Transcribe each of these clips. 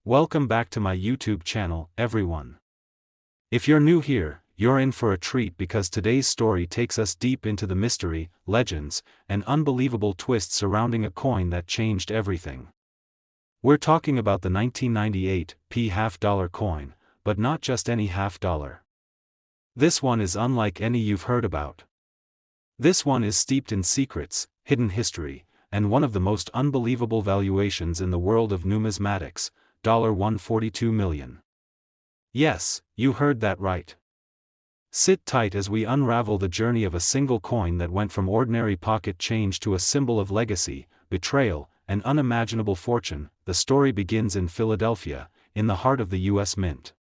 Welcome back to my YouTube channel, everyone. If you're new here, you're in for a treat because today's story takes us deep into the mystery, legends, and unbelievable twists surrounding a coin that changed everything. We're talking about the 1998 P half-dollar coin, but not just any half-dollar. This one is unlike any you've heard about. This one is steeped in secrets, hidden history, and one of the most unbelievable valuations in the world of numismatics, $142 million. Yes, you heard that right. Sit tight as we unravel the journey of a single coin that went from ordinary pocket change to a symbol of legacy, betrayal, and unimaginable fortune. The story begins in Philadelphia, in the heart of the U.S. Mint.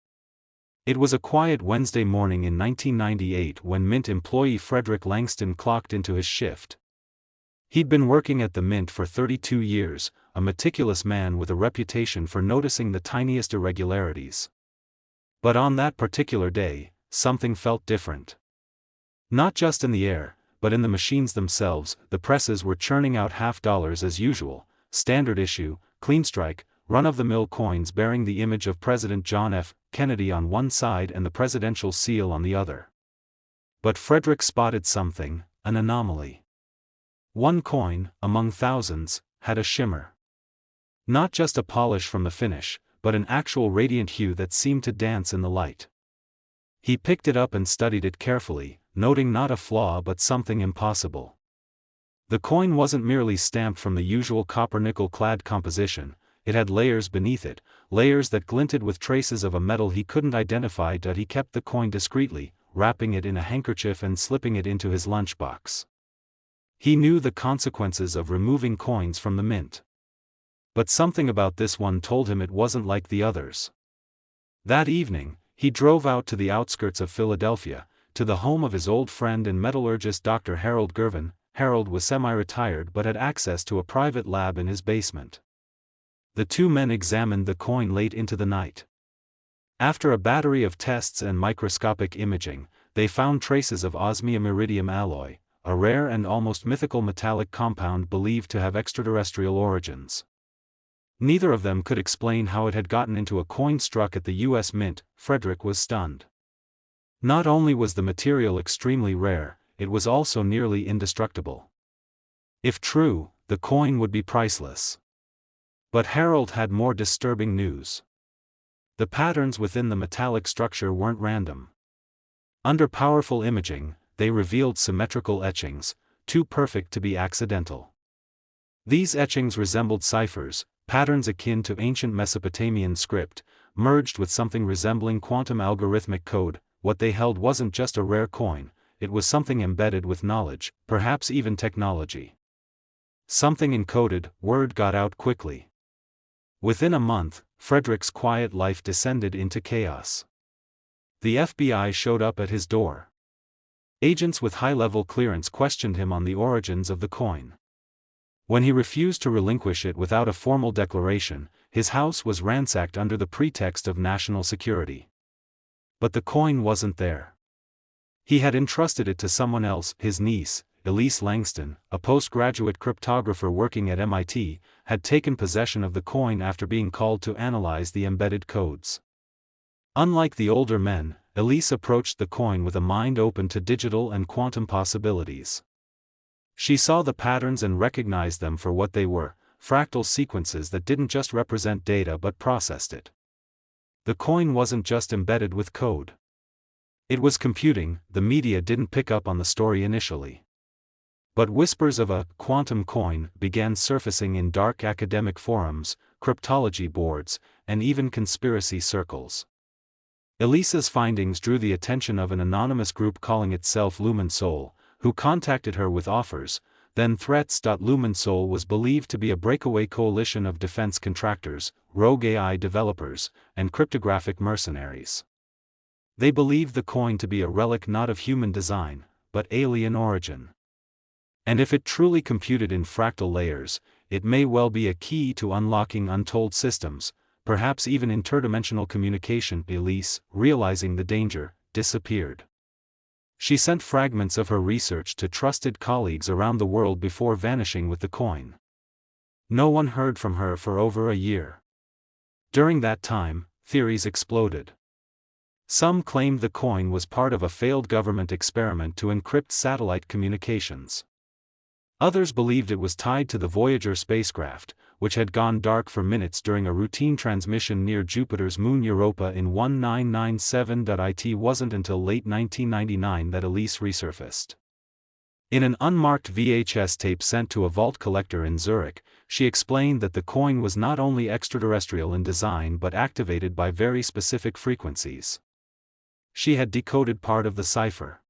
It was a quiet Wednesday morning in 1998 when Mint employee Elise Langston clocked into his shift. He'd been working at the Mint for 32 years, a meticulous man with a reputation for noticing the tiniest irregularities. But on that particular day, something felt different. Not just in the air, but in the machines themselves. The presses were churning out half-dollars as usual, standard issue, clean strike, run-of-the-mill coins bearing the image of President John F. Kennedy on one side and the presidential seal on the other. But Frederick spotted something, an anomaly. One coin, among thousands, had a shimmer. Not just a polish from the finish, but an actual radiant hue that seemed to dance in the light. He picked it up and studied it carefully, noting not a flaw but something impossible. The coin wasn't merely stamped from the usual copper-nickel clad composition, it had layers beneath it, layers that glinted with traces of a metal he couldn't identify. He kept the coin discreetly, wrapping it in a handkerchief and slipping it into his lunchbox. He knew the consequences of removing coins from the mint. But something about this one told him it wasn't like the others. That evening, he drove out to the outskirts of Philadelphia, to the home of his old friend and metallurgist Dr. Harold Girvan. Harold was semi-retired but had access to a private lab in his basement. The two men examined the coin late into the night. After a battery of tests and microscopic imaging, they found traces of osmium-iridium alloy, a rare and almost mythical metallic compound believed to have extraterrestrial origins. Neither of them could explain how it had gotten into a coin struck at the U.S. Mint. Frederick was stunned. Not only was the material extremely rare, it was also nearly indestructible. If true, the coin would be priceless. But Harold had more disturbing news. The patterns within the metallic structure weren't random. Under powerful imaging, they revealed symmetrical etchings, too perfect to be accidental. These etchings resembled ciphers, patterns akin to ancient Mesopotamian script, merged with something resembling quantum algorithmic code. What they held wasn't just a rare coin, it was something embedded with knowledge, perhaps even technology. Something encoded. Word got out quickly. Within a month, Frederick's quiet life descended into chaos. The FBI showed up at his door. Agents with high-level clearance questioned him on the origins of the coin. When he refused to relinquish it without a formal declaration, his house was ransacked under the pretext of national security. But the coin wasn't there. He had entrusted it to someone else. His niece, Elise Langston, a postgraduate cryptographer working at MIT, had taken possession of the coin after being called to analyze the embedded codes. Unlike the older men, Elise approached the coin with a mind open to digital and quantum possibilities. She saw the patterns and recognized them for what they were, fractal sequences that didn't just represent data but processed it. The coin wasn't just embedded with code. It was computing. The media didn't pick up on the story initially. But whispers of a quantum coin began surfacing in dark academic forums, cryptology boards, and even conspiracy circles. Elise's findings drew the attention of an anonymous group calling itself Lumen Sol, who contacted her with offers, then threats. Lumen Sol was believed to be a breakaway coalition of defense contractors, rogue AI developers, and cryptographic mercenaries. They believed the coin to be a relic not of human design, but alien origin. And if it truly computed in fractal layers, it may well be a key to unlocking untold systems, perhaps even interdimensional communication. Elise, realizing the danger, disappeared. She sent fragments of her research to trusted colleagues around the world before vanishing with the coin. No one heard from her for over a year. During that time, theories exploded. Some claimed the coin was part of a failed government experiment to encrypt satellite communications. Others believed it was tied to the Voyager spacecraft, which had gone dark for minutes during a routine transmission near Jupiter's moon Europa in 1997. It wasn't until late 1999 that Elise resurfaced. In an unmarked VHS tape sent to a vault collector in Zurich, she explained that the coin was not only extraterrestrial in design but activated by very specific frequencies. She had decoded part of the cipher.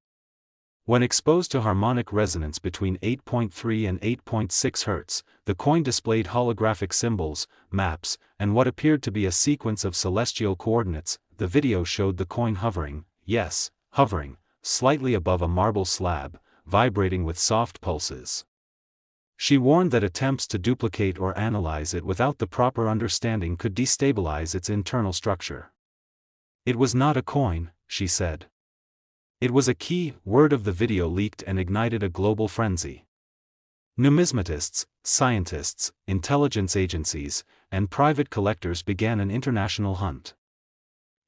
When exposed to harmonic resonance between 8.3 and 8.6 Hz, the coin displayed holographic symbols, maps, and what appeared to be a sequence of celestial coordinates. The video showed the coin hovering, yes, hovering, slightly above a marble slab, vibrating with soft pulses. She warned that attempts to duplicate or analyze it without the proper understanding could destabilize its internal structure. It was not a coin, she said. It was a key. Word of the video leaked and ignited a global frenzy. Numismatists, scientists, intelligence agencies, and private collectors began an international hunt.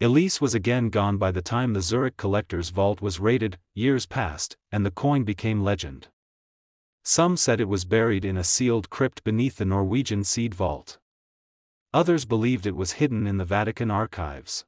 Elise was again gone by the time the Zurich collector's vault was raided. Years passed, and the coin became legend. Some said it was buried in a sealed crypt beneath the Norwegian seed vault. Others believed it was hidden in the Vatican archives.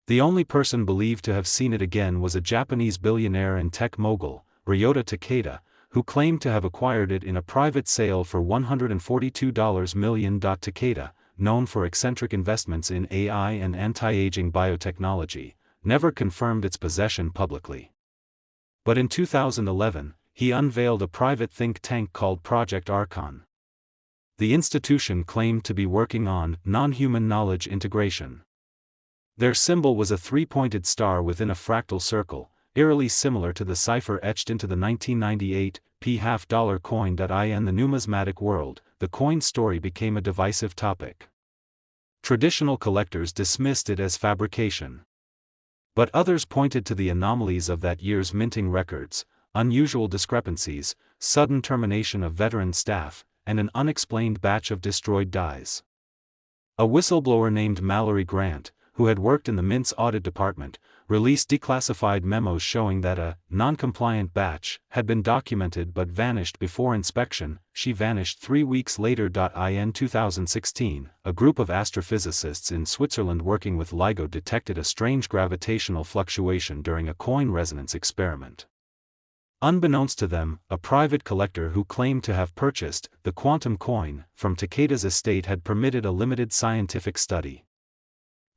The only person believed to have seen it again was a Japanese billionaire and tech mogul, Ryota Takeda, who claimed to have acquired it in a private sale for $142 million. Takeda, known for eccentric investments in AI and anti-aging biotechnology, never confirmed its possession publicly. But in 2011, he unveiled a private think tank called Project Archon. The institution claimed to be working on non-human knowledge integration. Their symbol was a three-pointed star within a fractal circle, eerily similar to the cipher etched into the 1998 $50 coin. In the numismatic world, the coin story became a divisive topic. Traditional collectors dismissed it as fabrication. But others pointed to the anomalies of that year's minting records, unusual discrepancies, sudden termination of veteran staff, and an unexplained batch of destroyed dies. A whistleblower named Mallory Grant, who had worked in the Mint's audit department, released declassified memos showing that a non-compliant batch had been documented but vanished before inspection. She vanished 3 weeks later. In 2016, a group of astrophysicists in Switzerland working with LIGO detected a strange gravitational fluctuation during a coin resonance experiment. Unbeknownst to them, a private collector who claimed to have purchased the quantum coin from Takeda's estate had permitted a limited scientific study.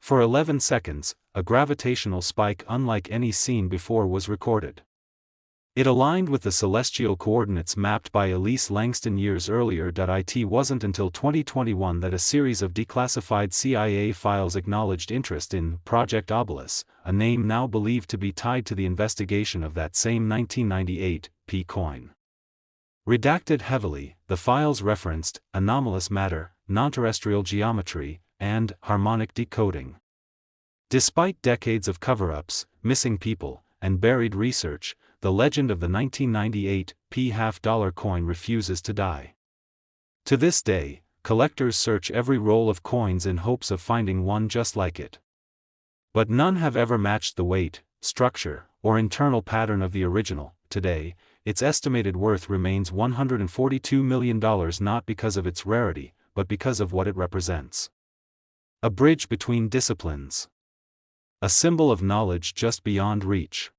For 11 seconds, a gravitational spike unlike any seen before was recorded. It aligned with the celestial coordinates mapped by Elise Langston years earlier. It wasn't until 2021 that a series of declassified CIA files acknowledged interest in Project Obelisk, a name now believed to be tied to the investigation of that same 1998 P coin. Redacted heavily, the files referenced anomalous matter, non-terrestrial geometry, and harmonic decoding. Despite decades of cover-ups, missing people, and buried research, the legend of the 1998 $50 coin refuses to die. To this day, collectors search every roll of coins in hopes of finding one just like it. But none have ever matched the weight, structure, or internal pattern of the original. Today, its estimated worth remains $142 million, not because of its rarity, but because of what it represents. A bridge between disciplines. A symbol of knowledge just beyond reach.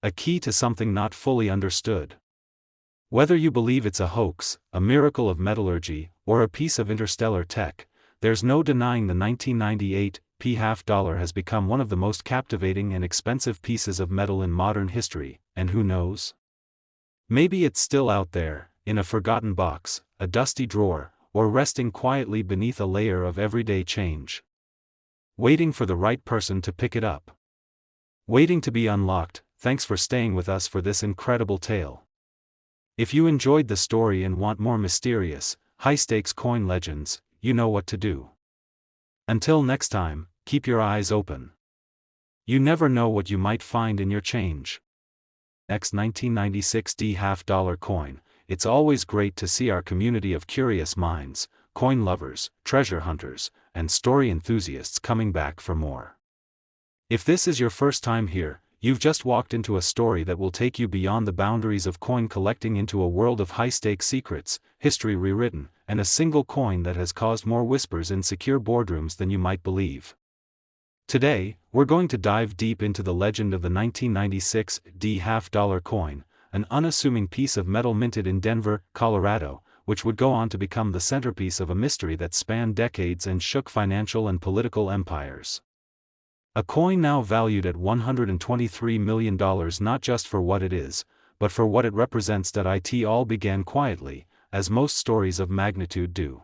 A key to something not fully understood. Whether you believe it's a hoax, a miracle of metallurgy, or a piece of interstellar tech, there's no denying the 1998 $50 has become one of the most captivating and expensive pieces of metal in modern history, and who knows? Maybe it's still out there, in a forgotten box, a dusty drawer, or resting quietly beneath a layer of everyday change. Waiting for the right person to pick it up. Waiting to be unlocked. Thanks for staying with us for this incredible tale. If you enjoyed the story and want more mysterious, high-stakes coin legends, you know what to do. Until next time, keep your eyes open. You never know what you might find in your change. X 1996 $50 coin. It's always great to see our community of curious minds, coin lovers, treasure hunters, and story enthusiasts coming back for more. If this is your first time here, you've just walked into a story that will take you beyond the boundaries of coin collecting into a world of high-stakes secrets, history rewritten, and a single coin that has caused more whispers in secure boardrooms than you might believe. Today, we're going to dive deep into the legend of the 1996 $half coin, an unassuming piece of metal minted in Denver, Colorado, which would go on to become the centerpiece of a mystery that spanned decades and shook financial and political empires. A coin now valued at $123 million, not just for what it is, but for what it represents. It all began quietly, as most stories of magnitude do.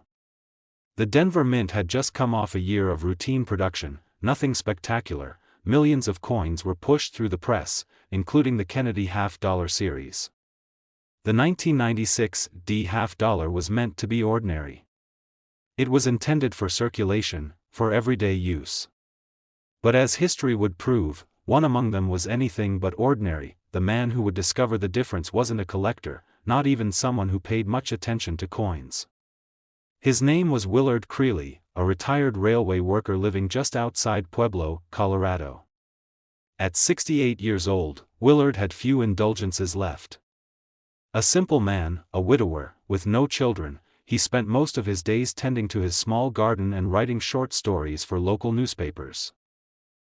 The Denver Mint had just come off a year of routine production, nothing spectacular. Millions of coins were pushed through the press, including the Kennedy $half series. The 1996 $half was meant to be ordinary. It was intended for circulation, for everyday use. But as history would prove, one among them was anything but ordinary. The man who would discover the difference wasn't a collector, not even someone who paid much attention to coins. His name was Willard Creeley, a retired railway worker living just outside Pueblo, Colorado. At 68 years old, Willard had few indulgences left. A simple man, a widower, with no children, he spent most of his days tending to his small garden and writing short stories for local newspapers.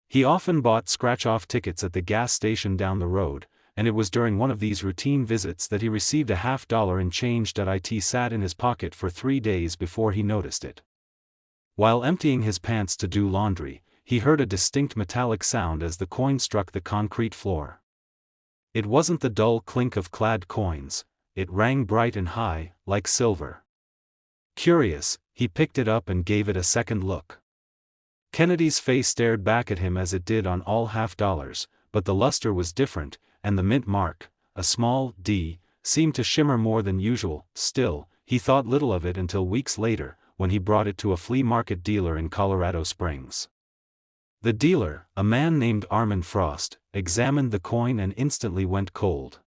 He often bought scratch-off tickets at the gas station down the road, and it was during one of these routine visits that he received a $half in change. It sat in his pocket for 3 days before he noticed it. While emptying his pants to do laundry, he heard a distinct metallic sound as the coin struck the concrete floor. It wasn't the dull clink of clad coins, it rang bright and high, like silver. Curious, he picked it up and gave it a second look. Kennedy's face stared back at him as it did on all $half, but the luster was different, and the mint mark, a small D, seemed to shimmer more than usual. Still, he thought little of it until weeks later, when he brought it to a flea market dealer in Colorado Springs. The dealer, a man named Armin Frost, examined the coin and instantly went cold.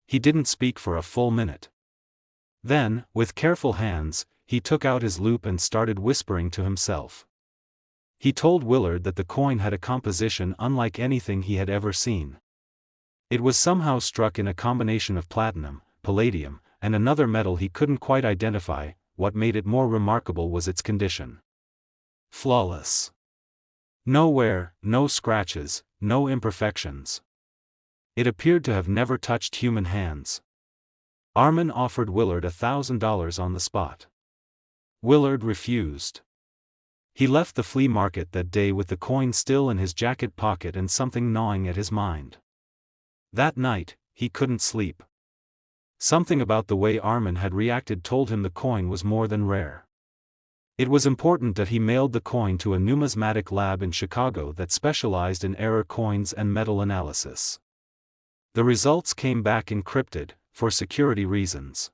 He didn't speak for a full minute. Then, with careful hands, he took out his loupe and started whispering to himself. He told Willard that the coin had a composition unlike anything he had ever seen. It was somehow struck in a combination of platinum, palladium, and another metal he couldn't quite identify. What made it more remarkable was its condition. Flawless. No wear, no scratches, no imperfections. It appeared to have never touched human hands. Armin offered Willard $1,000 on the spot. Willard refused. He left the flea market that day with the coin still in his jacket pocket and something gnawing at his mind. That night, he couldn't sleep. Something about the way Armin had reacted told him the coin was more than rare. It was important that he mailed the coin to a numismatic lab in Chicago that specialized in error coins and metal analysis. The results came back encrypted, for security reasons.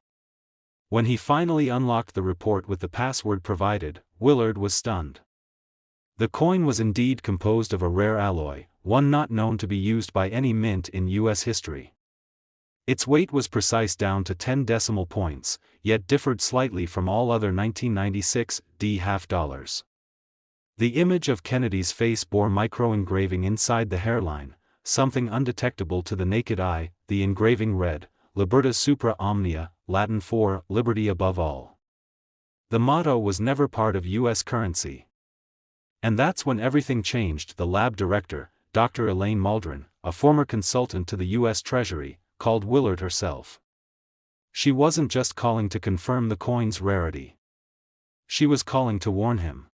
When he finally unlocked the report with the password provided, Willard was stunned. The coin was indeed composed of a rare alloy, one not known to be used by any mint in U.S. history. Its weight was precise down to 10 decimal points, yet differed slightly from all other 1996 $half. The image of Kennedy's face bore micro-engraving inside the hairline, something undetectable to the naked eye. The engraving read, Libertas supra omnia, Latin for liberty above all. The motto was never part of U.S. currency. And that's when everything changed. The lab director, Dr. Elaine Maldron, a former consultant to the U.S. Treasury, called Willard herself. She wasn't just calling to confirm the coin's rarity. She was calling to warn him.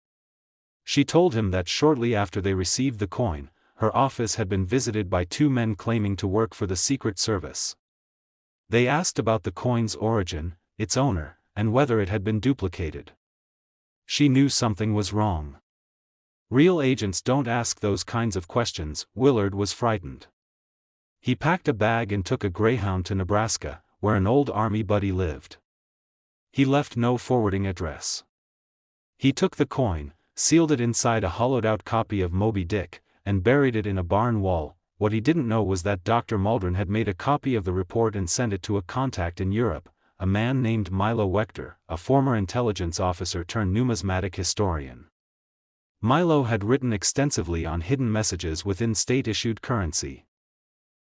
She told him that shortly after they received the coin, her office had been visited by 2 men claiming to work for the Secret Service. They asked about the coin's origin, its owner, and whether it had been duplicated. She knew something was wrong. Real agents don't ask those kinds of questions. Willard was frightened. He packed a bag and took a Greyhound to Nebraska, where an old army buddy lived. He left no forwarding address. He took the coin, sealed it inside a hollowed-out copy of Moby Dick, and buried it in a barn wall. What he didn't know was that Dr. Maldron had made a copy of the report and sent it to a contact in Europe, a man named Milo Wechter, a former intelligence officer turned numismatic historian. Milo had written extensively on hidden messages within state-issued currency.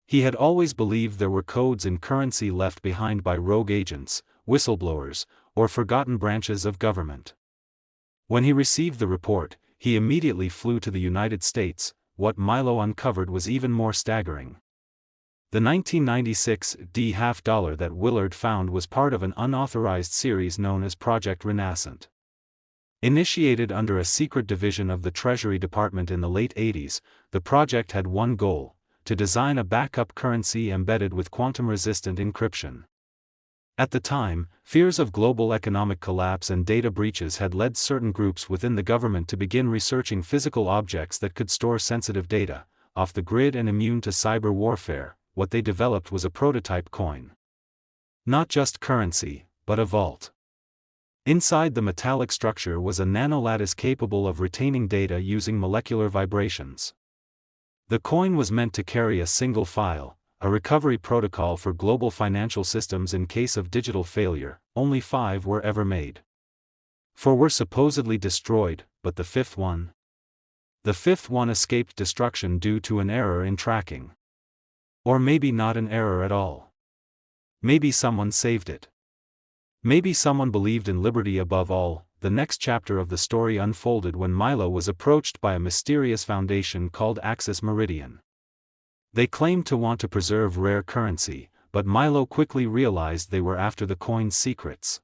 He had always believed there were codes in currency left behind by rogue agents, whistleblowers, or forgotten branches of government. When he received the report, he immediately flew to the United States. What Milo uncovered was even more staggering. The 1996 $50 that Willard found was part of an unauthorized series known as Project Renissant. Initiated under a secret division of the Treasury Department in the late 80s, the project had one goal: to design a backup currency embedded with quantum-resistant encryption. At the time, fears of global economic collapse and data breaches had led certain groups within the government to begin researching physical objects that could store sensitive data, off the grid and immune to cyber warfare. What they developed was a prototype coin. Not just currency, but a vault. Inside the metallic structure was a nanolattice capable of retaining data using molecular vibrations. The coin was meant to carry a single file, a recovery protocol for global financial systems in case of digital failure. Only 5 were ever made. 4 were supposedly destroyed, but the 5th one? The 5th one escaped destruction due to an error in tracking. Or maybe not an error at all. Maybe someone saved it. Maybe someone believed in liberty above all. The next chapter of the story unfolded when Milo was approached by a mysterious foundation called Axis Meridian. They claimed to want to preserve rare currency, but Milo quickly realized they were after the coin's secrets.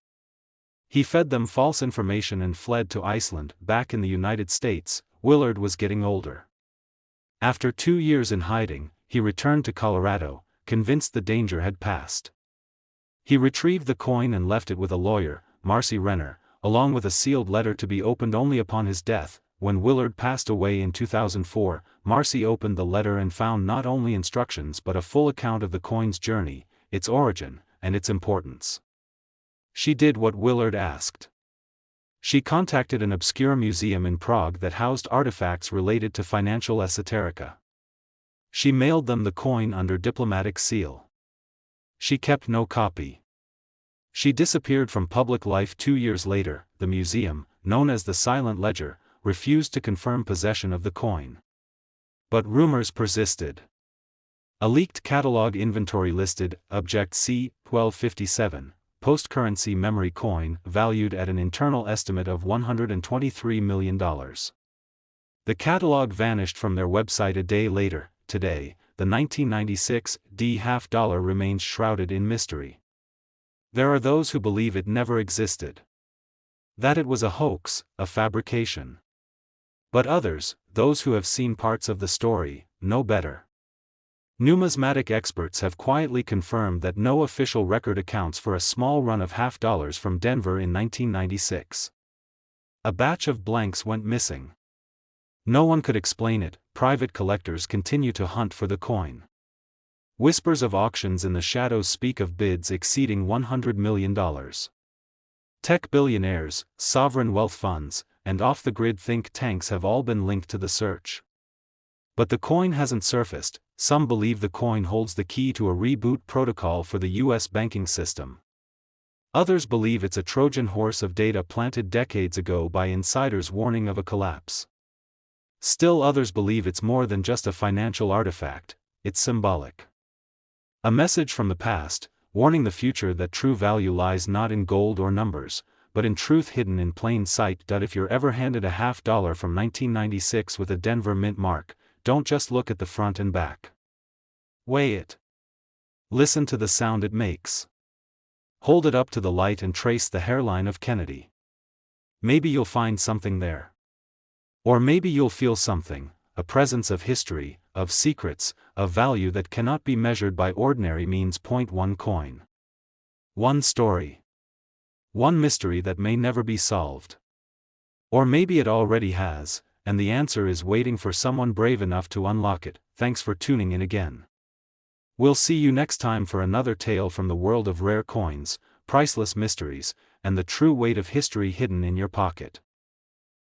He fed them false information and fled to Iceland. Back in the United States, Willard was getting older. After 2 years in hiding, he returned to Colorado, convinced the danger had passed. He retrieved the coin and left it with a lawyer, Marcy Renner, along with a sealed letter to be opened only upon his death. When Willard passed away in 2004, Marcy opened the letter and found not only instructions but a full account of the coin's journey, its origin, and its importance. She did what Willard asked. She contacted an obscure museum in Prague that housed artifacts related to financial esoterica. She mailed them the coin under diplomatic seal. She kept no copy. She disappeared from public life 2 years later. The museum, known as the Silent Ledger, refused to confirm possession of the coin. But rumors persisted. A leaked catalog inventory listed Object C-1257, post-currency memory coin, valued at an internal estimate of $123 million. The catalog vanished from their website a day later. Today, the 1996 $50 remains shrouded in mystery. There are those who believe it never existed. That it was a hoax, a fabrication. But others, those who have seen parts of the story, know better. Numismatic experts have quietly confirmed that no official record accounts for a small run of $50 from Denver in 1996. A batch of blanks went missing. No one could explain it. Private collectors continue to hunt for the coin. Whispers of auctions in the shadows speak of bids exceeding $100 million. Tech billionaires, sovereign wealth funds, and off-the-grid think tanks have all been linked to the search. But the coin hasn't surfaced. Some believe the coin holds the key to a reboot protocol for the US banking system. Others believe it's a Trojan horse of data planted decades ago by insiders warning of a collapse. Still others believe it's more than just a financial artifact, it's symbolic. A message from the past, warning the future that true value lies not in gold or numbers, but in truth hidden in plain sight. If you're ever handed a $50 from 1996 with a Denver mint mark, don't just look at the front and back. Weigh it. Listen to the sound it makes. Hold it up to the light and trace the hairline of Kennedy. Maybe you'll find something there. Or maybe you'll feel something, a presence of history, of secrets, of value that cannot be measured by ordinary means. One coin. One story. One mystery that may never be solved. Or maybe it already has, and the answer is waiting for someone brave enough to unlock it. Thanks for tuning in again. We'll see you next time for another tale from the world of rare coins, priceless mysteries, and the true weight of history hidden in your pocket.